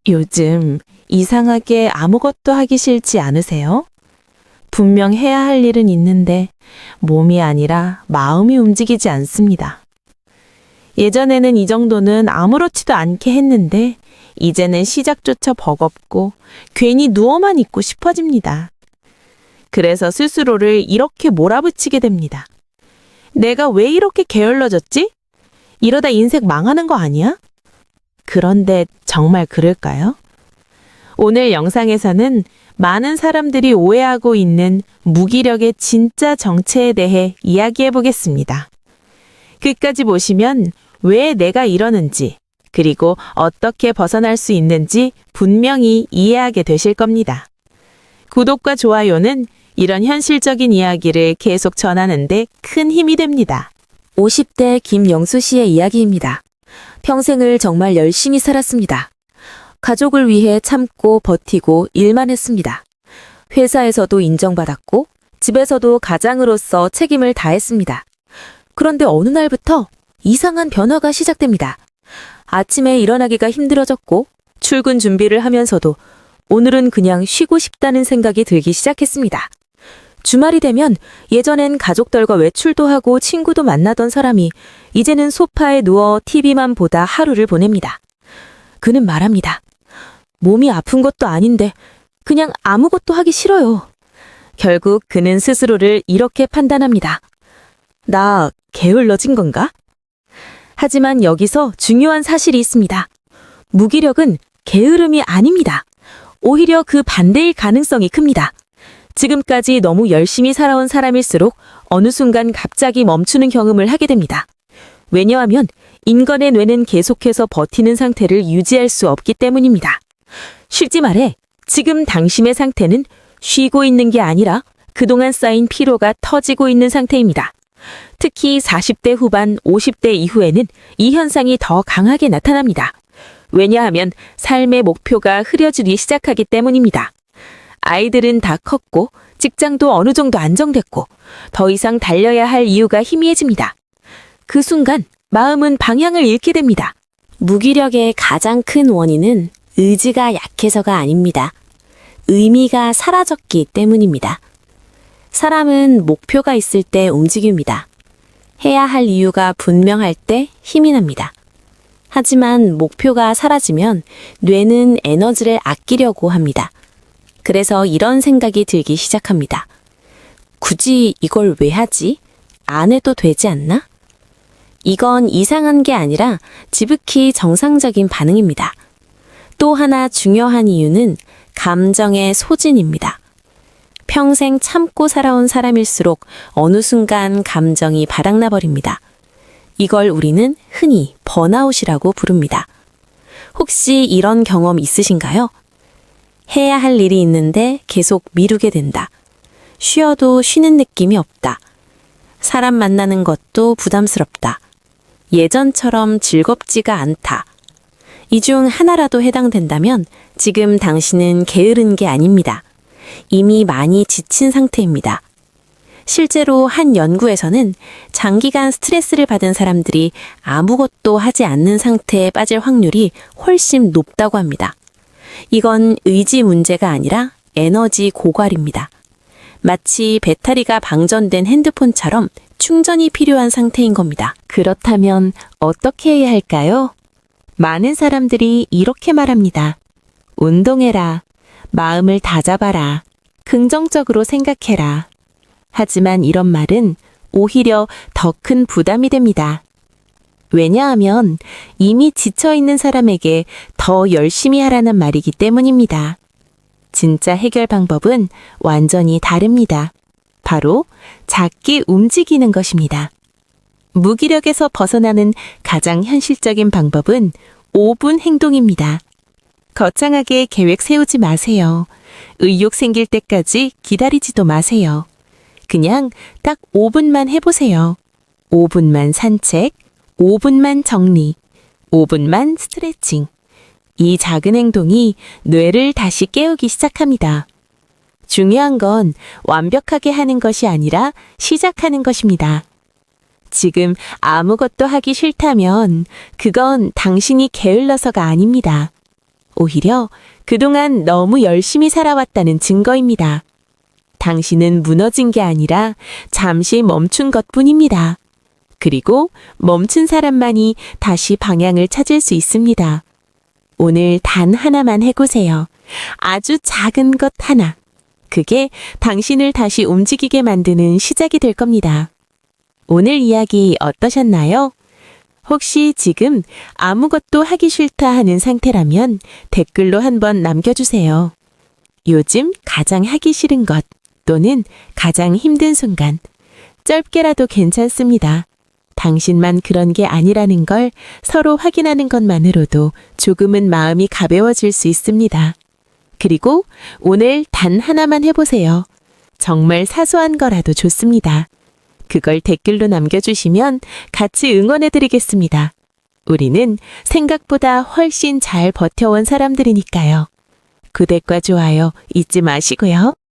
요즘 이상하게 아무것도 하기 싫지 않으세요? 분명 해야 할 일은 있는데 몸이 아니라 마음이 움직이지 않습니다. 예전에는 이 정도는 아무렇지도 않게 했는데 이제는 시작조차 버겁고 괜히 누워만 있고 싶어집니다. 그래서 스스로를 이렇게 몰아붙이게 됩니다. 내가 왜 이렇게 게을러졌지? 이러다 인생 망하는 거 아니야? 그런데 정말 그럴까요? 오늘 영상에서는 많은 사람들이 오해하고 있는 무기력의 진짜 정체에 대해 이야기해 보겠습니다. 끝까지 보시면 왜 내가 이러는지, 그리고 어떻게 벗어날 수 있는지 분명히 이해하게 되실 겁니다. 구독과 좋아요는 이런 현실적인 이야기를 계속 전하는데 큰 힘이 됩니다. 50대 김영수 씨의 이야기입니다. 평생을 정말 열심히 살았습니다. 가족을 위해 참고 버티고 일만 했습니다. 회사에서도 인정받았고 집에서도 가장으로서 책임을 다했습니다. 그런데 어느 날부터 이상한 변화가 시작됩니다. 아침에 일어나기가 힘들어졌고 출근 준비를 하면서도 오늘은 그냥 쉬고 싶다는 생각이 들기 시작했습니다. 주말이 되면 예전엔 가족들과 외출도 하고 친구도 만나던 사람이 이제는 소파에 누워 TV만 보다 하루를 보냅니다. 그는 말합니다. 몸이 아픈 것도 아닌데 그냥 아무것도 하기 싫어요. 결국 그는 스스로를 이렇게 판단합니다. 나 게을러진 건가? 하지만 여기서 중요한 사실이 있습니다. 무기력은 게으름이 아닙니다. 오히려 그 반대일 가능성이 큽니다. 지금까지 너무 열심히 살아온 사람일수록 어느 순간 갑자기 멈추는 경험을 하게 됩니다. 왜냐하면 인간의 뇌는 계속해서 버티는 상태를 유지할 수 없기 때문입니다. 쉽게 말해 지금 당신의 상태는 쉬고 있는 게 아니라 그동안 쌓인 피로가 터지고 있는 상태입니다. 특히 40대 후반, 50대 이후에는 이 현상이 더 강하게 나타납니다. 왜냐하면 삶의 목표가 흐려지기 시작하기 때문입니다. 아이들은 다 컸고 직장도 어느 정도 안정됐고 더 이상 달려야 할 이유가 희미해집니다. 그 순간 마음은 방향을 잃게 됩니다. 무기력의 가장 큰 원인은 의지가 약해서가 아닙니다. 의미가 사라졌기 때문입니다. 사람은 목표가 있을 때 움직입니다. 해야 할 이유가 분명할 때 힘이 납니다. 하지만 목표가 사라지면 뇌는 에너지를 아끼려고 합니다. 그래서 이런 생각이 들기 시작합니다. 굳이 이걸 왜 하지? 안 해도 되지 않나? 이건 이상한 게 아니라 지극히 정상적인 반응입니다. 또 하나 중요한 이유는 감정의 소진입니다. 평생 참고 살아온 사람일수록 어느 순간 감정이 바닥나 버립니다. 이걸 우리는 흔히 번아웃이라고 부릅니다. 혹시 이런 경험 있으신가요? 해야 할 일이 있는데 계속 미루게 된다. 쉬어도 쉬는 느낌이 없다. 사람 만나는 것도 부담스럽다. 예전처럼 즐겁지가 않다. 이 중 하나라도 해당된다면 지금 당신은 게으른 게 아닙니다. 이미 많이 지친 상태입니다. 실제로 한 연구에서는 장기간 스트레스를 받은 사람들이 아무것도 하지 않는 상태에 빠질 확률이 훨씬 높다고 합니다. 이건 의지 문제가 아니라 에너지 고갈입니다. 마치 배터리가 방전된 핸드폰처럼 충전이 필요한 상태인 겁니다. 그렇다면 어떻게 해야 할까요? 많은 사람들이 이렇게 말합니다. 운동해라. 마음을 다잡아라. 긍정적으로 생각해라. 하지만 이런 말은 오히려 더 큰 부담이 됩니다. 왜냐하면 이미 지쳐있는 사람에게 더 열심히 하라는 말이기 때문입니다. 진짜 해결 방법은 완전히 다릅니다. 바로 작게 움직이는 것입니다. 무기력에서 벗어나는 가장 현실적인 방법은 5분 행동입니다. 거창하게 계획 세우지 마세요. 의욕 생길 때까지 기다리지도 마세요. 그냥 딱 5분만 해보세요. 5분만 산책, 5분만 정리, 5분만 스트레칭. 이 작은 행동이 뇌를 다시 깨우기 시작합니다. 중요한 건 완벽하게 하는 것이 아니라 시작하는 것입니다. 지금 아무것도 하기 싫다면 그건 당신이 게을러서가 아닙니다. 오히려 그동안 너무 열심히 살아왔다는 증거입니다. 당신은 무너진 게 아니라 잠시 멈춘 것 뿐입니다. 그리고 멈춘 사람만이 다시 방향을 찾을 수 있습니다. 오늘 단 하나만 해보세요. 아주 작은 것 하나. 그게 당신을 다시 움직이게 만드는 시작이 될 겁니다. 오늘 이야기 어떠셨나요? 혹시 지금 아무것도 하기 싫다 하는 상태라면 댓글로 한번 남겨주세요. 요즘 가장 하기 싫은 것 또는 가장 힘든 순간, 짧게라도 괜찮습니다. 당신만 그런 게 아니라는 걸 서로 확인하는 것만으로도 조금은 마음이 가벼워질 수 있습니다. 그리고 오늘 단 하나만 해보세요. 정말 사소한 거라도 좋습니다. 그걸 댓글로 남겨주시면 같이 응원해드리겠습니다. 우리는 생각보다 훨씬 잘 버텨온 사람들이니까요. 구독과 좋아요 잊지 마시고요.